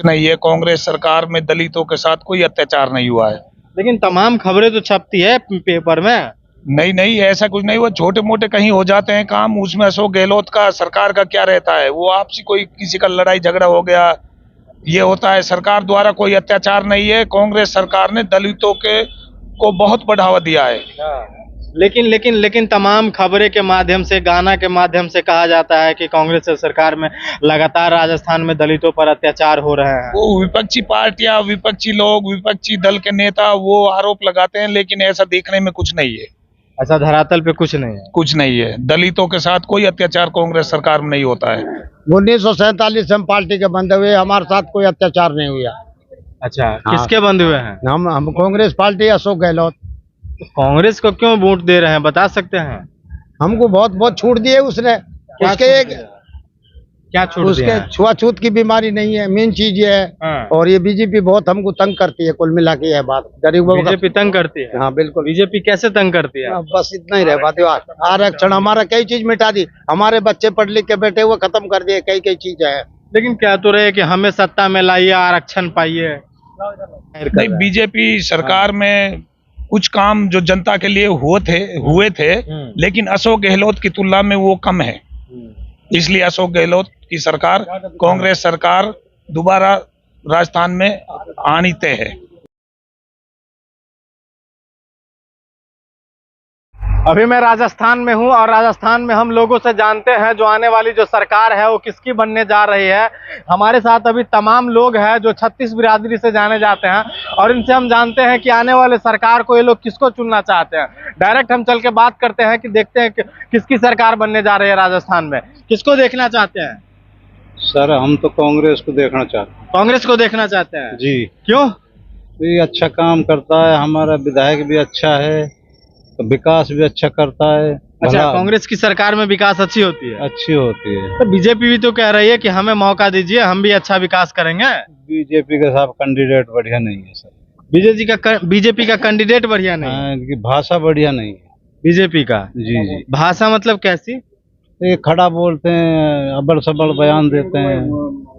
नहीं है, कांग्रेस सरकार में दलितों के साथ कोई अत्याचार नहीं हुआ है। लेकिन तमाम खबरें तो छपती है पेपर में। नहीं नहीं, ऐसा कुछ नहीं हुआ। छोटे मोटे कहीं हो जाते हैं काम, उसमें अशोक गहलोत का सरकार का क्या रहता है। वो आपसी कोई किसी का लड़ाई झगड़ा हो गया, ये होता है। सरकार द्वारा कोई अत्याचार नहीं है। कांग्रेस सरकार ने दलितों के को बहुत बढ़ावा दिया है। लेकिन तमाम खबरें के माध्यम से, गाना के माध्यम से कहा जाता है कि कांग्रेस सरकार में लगातार राजस्थान में दलितों पर अत्याचार हो रहे हैं। वो विपक्षी पार्टियां, विपक्षी लोग, विपक्षी दल के नेता वो आरोप लगाते हैं, लेकिन ऐसा देखने में कुछ नहीं है। ऐसा धरातल पे कुछ नहीं है। कुछ नहीं है। दलितों के साथ कोई अत्याचार कांग्रेस सरकार में नहीं होता है। 1947 हम पार्टी के बंधे हुए, हमारे साथ कोई अत्याचार नहीं हुआ। अच्छा, किसके बंधे हुए हैं? हम कांग्रेस पार्टी, अशोक गहलोत। कांग्रेस को क्यों वोट दे रहे हैं, बता सकते हैं? हमको बहुत बहुत छूट दी है उसने। क्या छूट दिया उसके है? छुआछूत की बीमारी नहीं है, मेन चीज ये है। हाँ। और ये बीजेपी बहुत हमको तंग करती है, कुल मिला के यह बात गरीबों का। बीजेपी तंग करती है? हाँ बिल्कुल। बीजेपी कैसे तंग करती है? बस इतना ही रह पाती है। आरक्षण हमारा कई चीज मिटा दी, हमारे बच्चे पढ़ लिख के बैठे हुए खत्म कर दिए, कई कई चीज है। लेकिन क्या तो रहे कि हमें सत्ता में लाइए, आरक्षण पाइए। नहीं, बीजेपी सरकार में कुछ काम जो जनता के लिए हुए थे, लेकिन अशोक गहलोत की तुलना में वो कम है। इसलिए अशोक गहलोत की सरकार, कांग्रेस सरकार दोबारा राजस्थान में आनी तय है। अभी मैं राजस्थान में हूं और राजस्थान में हम लोगों से जानते हैं जो आने वाली जो सरकार है वो किसकी बनने जा रही है। हमारे साथ अभी तमाम लोग हैं जो 36 बिरादरी से जाने जाते हैं और इनसे हम जानते हैं कि आने वाले सरकार को ये लोग किसको चुनना चाहते हैं। डायरेक्ट हम चल के बात करते हैं कि देखते हैं कि किसकी सरकार बनने जा रही है राजस्थान में। किसको देखना चाहते हैं? सर हम तो कांग्रेस को देखना चाहते हैं। कांग्रेस को देखना चाहते हैं जी। क्यों? ये अच्छा काम करता है, हमारा विधायक भी अच्छा है, तो विकास भी अच्छा करता है। अच्छा, कांग्रेस की सरकार में विकास अच्छी होती है? अच्छी होती है। तो बीजेपी भी तो कह रही है कि हमें मौका दीजिए, हम भी अच्छा विकास करेंगे। बीजेपी के साथ कैंडिडेट बढ़िया नहीं है सर। बीजेपी का कैंडिडेट बढ़िया नहीं है? इनकी भाषा बढ़िया नहीं है बीजेपी का? जी जी। भाषा मतलब कैसी? ये खड़ा बोलते हैं, अबड़ सबड़ बयान देते हैं।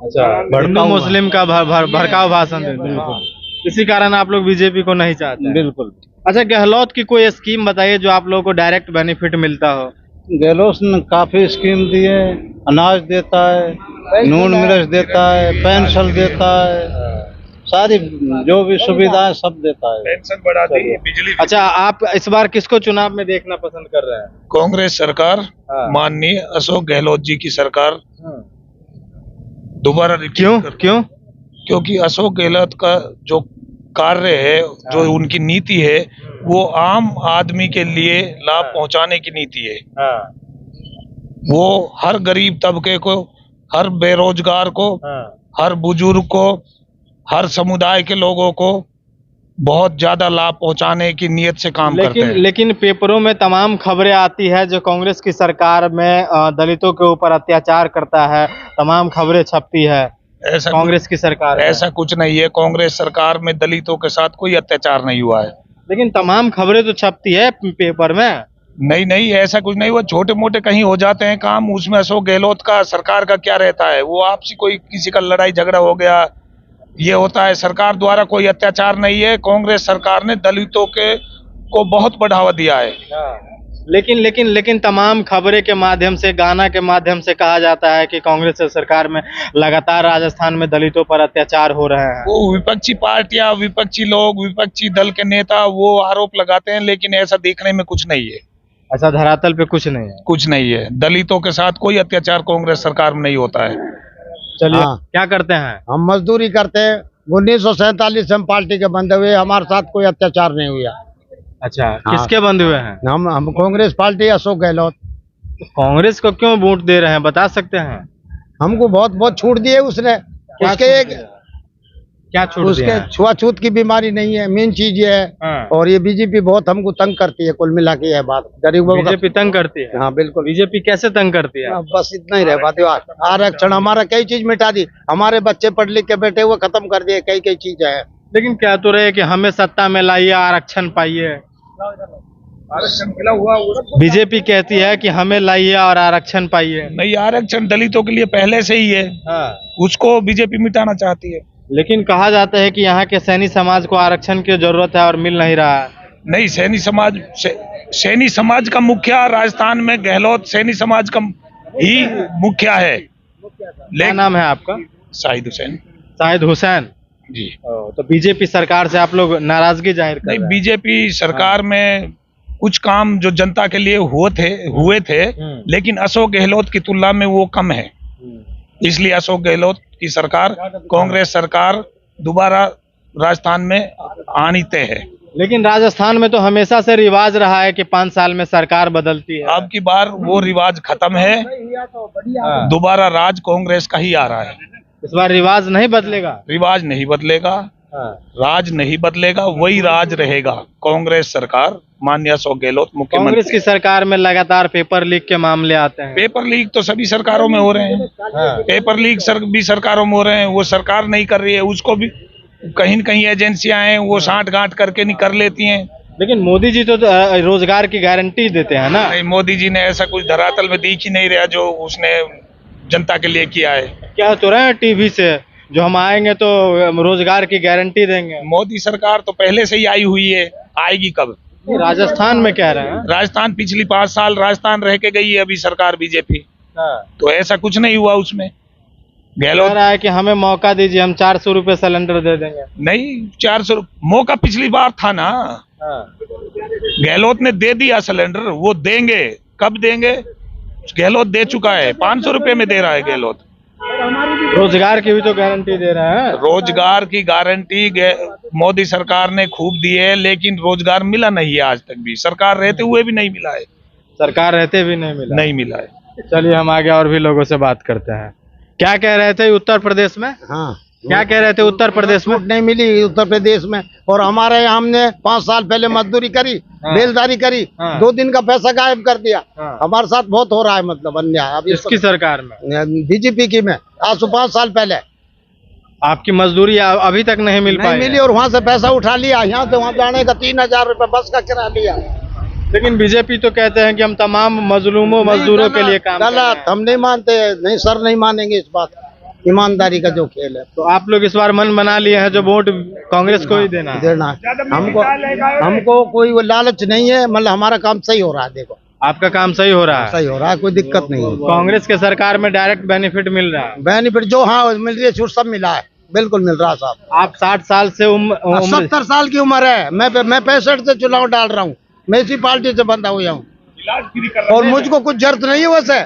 अच्छा, हिंदू मुस्लिम का भड़काऊ भाषण देते हैं। इसी कारण आप लोग बीजेपी को नहीं चाहते हैं? बिल्कुल। अच्छा, गहलोत की कोई स्कीम बताइए जो आप लोगों को डायरेक्ट बेनिफिट मिलता हो। गहलोत ने काफी स्कीम दी है, अनाज देता है, नून मिर्च देता है, पेंशन देता है, सारी जो भी सुविधाएं सब देता है। पेंशन बढ़ा दी, बिजली। अच्छा, आप इस बार किसको चुनाव में देखना पसंद कर रहे हैं? कांग्रेस सरकार, माननीय अशोक गहलोत जी की सरकार दोबारा। क्यों? क्योंकि अशोक गहलोत का जो कार्य है, जो उनकी नीति है, वो आम आदमी के लिए लाभ पहुंचाने की नीति है। वो हर गरीब तबके को, हर बेरोजगार को, हर बुजुर्ग को, हर समुदाय के लोगों को बहुत ज्यादा लाभ पहुंचाने की नियत से काम करते हैं। लेकिन पेपरों में तमाम खबरें आती है जो कांग्रेस की सरकार में दलितों के ऊपर अत्याचार करता है, तमाम खबरें छपती है। ऐसा कांग्रेस की सरकार ऐसा कुछ नहीं है। कांग्रेस सरकार में दलितों के साथ कोई अत्याचार नहीं हुआ है। लेकिन तमाम खबरें तो छपती है पेपर में। नहीं नहीं, ऐसा कुछ नहीं हुआ। छोटे मोटे कहीं हो जाते हैं काम, उसमें अशोक गहलोत का सरकार का क्या रहता है। वो आपसी कोई किसी का लड़ाई झगड़ा हो गया, ये होता है। सरकार द्वारा कोई अत्याचार नहीं है। कांग्रेस सरकार ने दलितों को बहुत बढ़ावा दिया है। लेकिन तमाम खबरें के माध्यम से, गाना के माध्यम से कहा जाता है कि कांग्रेस सरकार में लगातार राजस्थान में दलितों पर अत्याचार हो रहे हैं। वो विपक्षी पार्टियां, विपक्षी लोग, विपक्षी दल के नेता वो आरोप लगाते हैं, लेकिन ऐसा देखने में कुछ नहीं है। ऐसा धरातल पे कुछ नहीं है? कुछ नहीं है। दलितों के साथ कोई अत्याचार कांग्रेस सरकार में नहीं होता है। चलिए, क्या करते हैं? हम मजदूरी करते हैं। 1947 हम पार्टी के बंधे हुए, हमारे साथ कोई अत्याचार नहीं हुआ। अच्छा, किसके बंधे हुए हैं? हम कांग्रेस पार्टी, अशोक गहलोत। कांग्रेस को क्यों वोट दे रहे हैं, बता सकते हैं? हमको बहुत बहुत छूट दी है उसने। क्या छूट दिया है? उसके छुआछूत की बीमारी नहीं है, मेन चीज ये है। और ये बीजेपी बहुत हमको तंग करती है, कुल मिला के यह बात गरीबों का। बीजेपी तंग करती है? हाँ बिल्कुल। बीजेपी कैसे तंग करती है? बस इतना ही रह पाती है। आरक्षण हमारा कई चीज मिटा दी, हमारे बच्चे पढ़ लिख के बैठे हुए खत्म कर दिए, कई कई चीज है। लेकिन क्या तो रहे कि हमें सत्ता में लाइए, आरक्षण पाइए। बीजेपी कहती है कि हमें लाइए और आरक्षण पाइए। नहीं, आरक्षण दलितों के लिए पहले से ही है, उसको बीजेपी मिटाना चाहती है। लेकिन कहा जाता है कि यहाँ के सैनी समाज को आरक्षण की जरूरत है और मिल नहीं रहा है। नहीं, सैनी समाज का मुखिया राजस्थान में गहलोत सैनी समाज का ही मुखिया है। क्या नाम है आपका? शाहिद हुसैन। शाहिद हुसैन जी। तो बीजेपी सरकार से आप लोग नाराजगी जाहिर कर नहीं, रहे हैं। बीजेपी सरकार में कुछ काम जो जनता के लिए हुए थे, लेकिन अशोक गहलोत की तुलना में वो कम है। इसलिए अशोक गहलोत की सरकार, कांग्रेस सरकार दोबारा राजस्थान में आनी तय है। लेकिन राजस्थान में तो हमेशा से रिवाज रहा है कि 5 साल में सरकार बदलती है। अब की बार वो रिवाज खत्म है, दोबारा राज कांग्रेस का ही आ रहा है। इस बार रिवाज नहीं बदलेगा। रिवाज नहीं बदलेगा, राज नहीं बदलेगा, वही राज रहेगा। कांग्रेस सरकार, माननीय अशोक गहलोत मुख्यमंत्री। कांग्रेस की सरकार में लगातार पेपर लीक के मामले आते हैं। पेपर लीक तो सभी सरकारों में हो रहे हैं। पेपर लीक भी सरकारों में हो रहे हैं, वो सरकार नहीं कर रही है, उसको भी कहीं न कहीं एजेंसियां हैं वो साठ गांठ करके नहीं कर लेती हैं। लेकिन मोदी जी तो रोजगार की गारंटी देते हैं ना। नहीं, मोदी जी ने ऐसा कुछ धरातल में दिख ही नहीं रहा जो उसने जनता के लिए किया है। क्या तो रहे हैं टीवी से जो हम आएंगे तो रोजगार की गारंटी देंगे। मोदी सरकार तो पहले से ही आई हुई है, आएगी कब? राजस्थान में कह रहे हैं। राजस्थान पिछली 5 साल राजस्थान रह के गई है अभी सरकार बीजेपी, तो ऐसा कुछ नहीं हुआ उसमें। गहलोत कह रहा है कि हमें मौका दीजिए, हम 400 रुपए सिलेंडर दे देंगे। नहीं, 400 मौका पिछली बार था ना। गहलोत ने दे दिया सिलेंडर, वो देंगे, कब देंगे? गहलोत दे चुका है, 500 रुपए में दे रहा है गहलोत। रोजगार की भी तो गारंटी दे रहा है। रोजगार की गारंटी मोदी सरकार ने खूब दी है, लेकिन रोजगार मिला नहीं है आज तक भी। सरकार रहते हुए भी नहीं मिला है। सरकार रहते भी नहीं मिला है। चलिए हम आगे और भी लोगों से बात करते हैं। क्या कह रहे थे उत्तर प्रदेश में? हाँ, क्या कह रहे थे उत्तर प्रदेश में? नहीं मिली उत्तर प्रदेश में। और हमारे यहाँ हमने 5 साल पहले मजदूरी करी, बेलदारी करी, 2 दिन का पैसा गायब कर दिया। हमारे साथ बहुत हो रहा है, मतलब अन्याय। अब इसकी सरकार में, बीजेपी की में, आज से 5 साल पहले आपकी मजदूरी अभी तक नहीं मिली और वहाँ से पैसा उठा लिया, यहाँ से वहाँ जाने का 3000 रुपए बस का किराया लिया। लेकिन बीजेपी तो कहते हैं कि हम तमाम मजलूमों मजदूरों के लिए काम गलत, हम नहीं मानते। नहीं सर, नहीं मानेंगे इस बात। ईमानदारी का जो खेल है। तो आप लोग इस बार मन बना लिए हैं जो वोट कांग्रेस को ही देना है। हमको कोई वो लालच नहीं है, मतलब हमारा काम सही हो रहा है। देखो आपका काम सही हो रहा है। सही हो रहा है, कोई दिक्कत नहीं है। कांग्रेस के सरकार में डायरेक्ट बेनिफिट मिल रहा है। बेनिफिट जो हाँ मिल रही है, छूट सब मिला है, बिल्कुल मिल रहा है साहब। आप 60 साल से 70 साल की उम्र है। मैं 65 से चुनाव डाल रहा हूँ। मैं इसी पार्टी से बंधा हुआ हूँ और मुझको कुछ जरूरत नहीं है वैसे।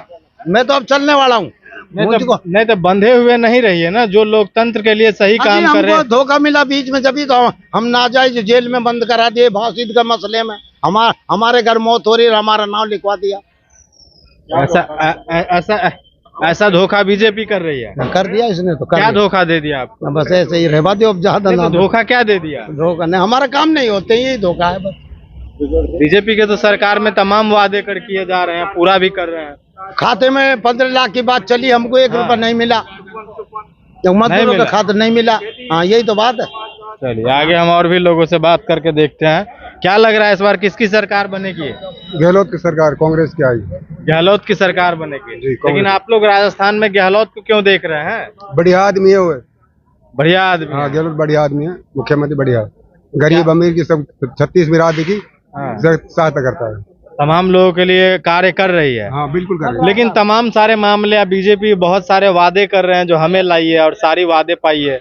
मैं तो अब चलने वाला हूँ। नहीं तो बंधे हुए नहीं रहिए ना, जो लोकतंत्र के लिए सही काम कर रहे हैं। धोखा मिला बीच में, जब तो हम नाजायज जेल में बंद करा दिए भाषित के मसले में। हमारे घर मौत हो रही है, हमारा नाम लिखवा दिया। ऐसा धोखा बीजेपी कर रही है। कर दिया इसने तो। क्या धोखा दे दिया आपको? बस ऐसे ही रहवा दो, अब ज्यादा धोखा क्या दे दिया? धोखा नहीं, हमारा काम नहीं होते, यही धोखा है बस। बीजेपी के तो सरकार में तमाम वादे कर किए जा रहे हैं, पूरा भी कर रहे हैं। खाते में 15 लाख की बात चली, हमको 1 रुपया नहीं मिला। मजदूरों का खाता नहीं मिला। हाँ, यही तो बात है। चलिए आगे हम और भी लोगों से बात करके देखते हैं। क्या लग रहा है इस बार किसकी सरकार बनेगी? गहलोत की सरकार, कांग्रेस की आई। गहलोत की सरकार बनेगी। लेकिन आप लोग राजस्थान में गहलोत को क्यों देख रहे हैं? बढ़िया आदमी है वो। बढ़िया आदमी। हाँ, गहलोत बढ़िया आदमी है, मुख्यमंत्री बढ़िया। गरीब अमीर की सब 36 बिरादरी की सहायता करता है। तमाम लोगों के लिए कार्य कर रही है। हाँ, बिल्कुल कर रही है। लेकिन तमाम सारे मामले बीजेपी बहुत सारे वादे कर रहे हैं जो हमें लाइए और सारी वादे पाइए।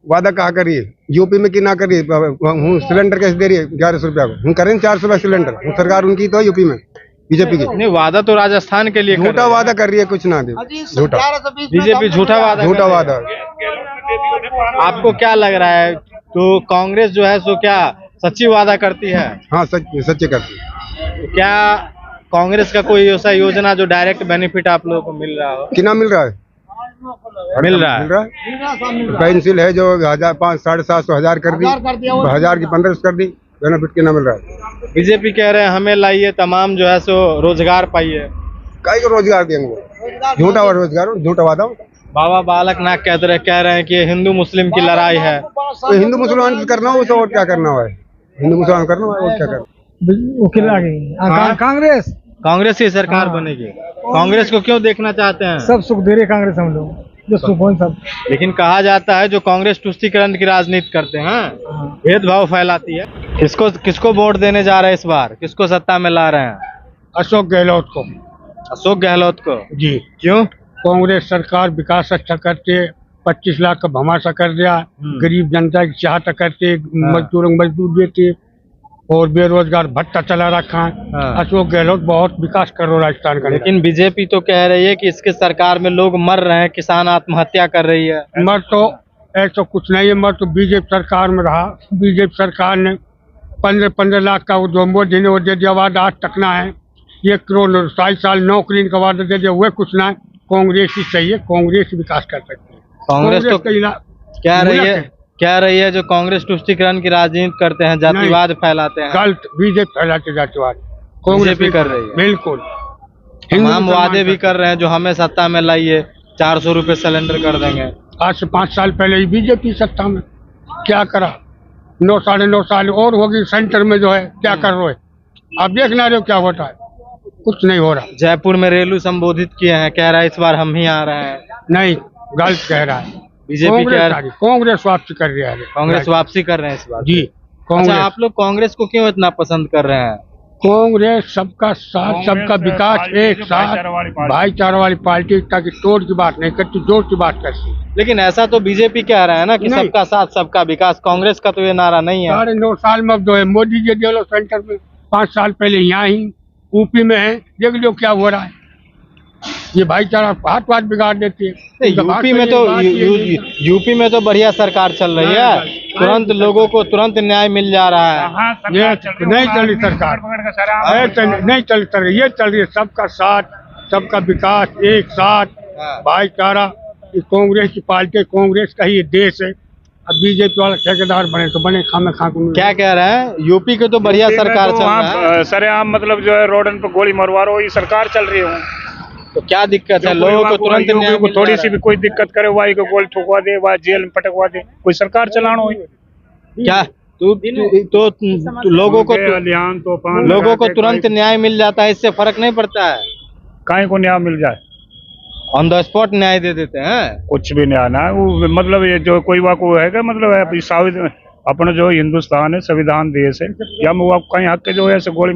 वादा कहा करिए, यूपी में की ना करिए। सिलेंडर कैसे दे रही है 1100 रुपया को? हम करें 400 रुपया सिलेंडर। सरकार उनकी तो यूपी में बीजेपी की। नहीं, वादा तो राजस्थान के लिए झूठा वादा कर रही है, कुछ ना दे। झूठा बीजेपी झूठा वादा। आपको क्या लग रहा है, तो कांग्रेस जो है सो क्या सच्ची वादा करती है? हाँ, सच्चे करती है। क्या कांग्रेस का कोई ऐसा योजना जो डायरेक्ट बेनिफिट आप लोगों को मिल रहा हो? कितना मिल रहा है? मिल रहा है। पेंसिल है जो 750 1000 कर दी, 1000 की 1500 कर दी। बेनिफिट कितना मिल रहा है? बीजेपी कह रहे हैं हमें लाइए, तमाम जो है सो रोजगार पाइए। कई को रोजगार देंगे? झूठा रोजगार, झूठा वादा। बाबा बालक नाथ कह रहे हैं कि हिंदू मुस्लिम की लड़ाई है। तो हिंदू मुसलमान करना हो तो और क्या करना है? हिंदू मुसलमान करना है और क्या करना? वकील आ गई कांग्रेस कांग्रेस की सरकार बनेगी। कांग्रेस को क्यों देखना चाहते हैं? सब सुख दे रही कांग्रेस हम लोग जो सुकून सब। लेकिन कहा जाता है जो कांग्रेस तुष्टीकरण की राजनीति करते हैं, भेदभाव फैलाती है। किसको वोट देने जा रहे हैं इस बार? किसको सत्ता में ला रहे हैं? अशोक गहलोत को। अशोक गहलोत को। जी। क्यों? कांग्रेस सरकार विकास अच्छा करते, 25 लाख का भमासा कर दिया, गरीब जनता की चाहता करते, मजदूरों को मजदूर देते और बेरोजगार भत्ता चला रखा है। अशोक गहलोत बहुत विकास कर रहा राजस्थान का। लेकिन बीजेपी तो कह रही है कि इसके सरकार में लोग मर रहे हैं, किसान आत्महत्या कर रही है। मर तो ऐसा कुछ नहीं है, मर तो बीजेपी सरकार में रहा। बीजेपी सरकार ने 15 लाख का जो मोदी ने वो दे दिया वादा, आज तक ना है। 1 करोड़ 2.5 साल नौकरी का वादा दे दिया, वह कुछ ना है। कांग्रेस ही चाहिए, कांग्रेस विकास कर सकती है। कांग्रेस तो कह रही है जो कांग्रेस तुष्टीकरण की राजनीति करते हैं, जातिवाद फैलाते हैं। गलत, बीजेपी फैलाते जातिवाद, कांग्रेस भी कर रही है। बिल्कुल, तमाम वादे भी कर रहे हैं जो हमें सत्ता में लाइए 400 रुपए सिलेंडर कर देंगे। आज से 5 साल पहले ही बीजेपी सत्ता में क्या करा, 9 साढ़े 9 साल और होगी सेंटर में जो है, क्या कर रहे हो आप देखना रहे हो क्या होता है, कुछ नहीं हो रहा। जयपुर में रैली संबोधित किए हैं, कह रहा है इस बार हम ही आ रहे हैं। नहीं, गलत कह रहा है। बीजेपी कह रहा है कांग्रेस वापसी कर रही है। कांग्रेस वापसी कर रहे हैं इस बार। जी। अच्छा, आप लोग कांग्रेस को क्यों इतना पसंद कर रहे हैं? कांग्रेस सबका साथ, सबका विकास, एक साथ भाईचारा वाली पार्टी, ताकि तोड़ की बात नहीं करती, जोड़ की बात करती। लेकिन ऐसा तो बीजेपी कह रहा है ना कि सबका साथ सबका विकास। कांग्रेस का तो ये नारा नहीं है। 9.5 साल में अब जो है मोदी जी दे लो सेंटर में, 5 साल पहले यहाँ ही यूपी में है, देख लो क्या हो रहा है। ये भाईचारा हाथ बिगाड़ देती है। यूपी में तो बढ़िया सरकार चल रही है, तुरंत लोगों को तुरंत न्याय मिल जा रहा है। ये नहीं चल रही सरकार, नहीं चल रही, ये चल रही है सबका साथ सबका विकास, एक साथ भाईचारा। कांग्रेस की पार्टी, कांग्रेस का ही ये देश है। अब बीजेपी वाला ठेकेदार बने तो बने, खामे खा को। क्या कह रहे हैं? यूपी के तो बढ़िया सरकार चल रहा है। सरेआम मतलब जो है रोडन पे गोली मरवा रहा हो, ये सरकार चल रही है। तो क्या दिक्कत है? लोगों को तुरंत न्याय को थोड़ी सी भी कोई दिक्कत करे, वाई को गोली ठोकवा दे, वाई जेल में पटकवा दे, कोई सरकार चलाना हो क्या? तो लोगों को तुरंत न्याय मिल जाता है, इससे फर्क नहीं पड़ता है? काहे को न्याय मिल जाए, ऑन द स्पॉट न्याय दे देते हैं। कुछ भी न्याय ना वो, मतलब ये जो कोई वाको है क्या, मतलब अपना जो हिंदुस्तान है संविधान देश है, या वो कहीं हक के जो है गोली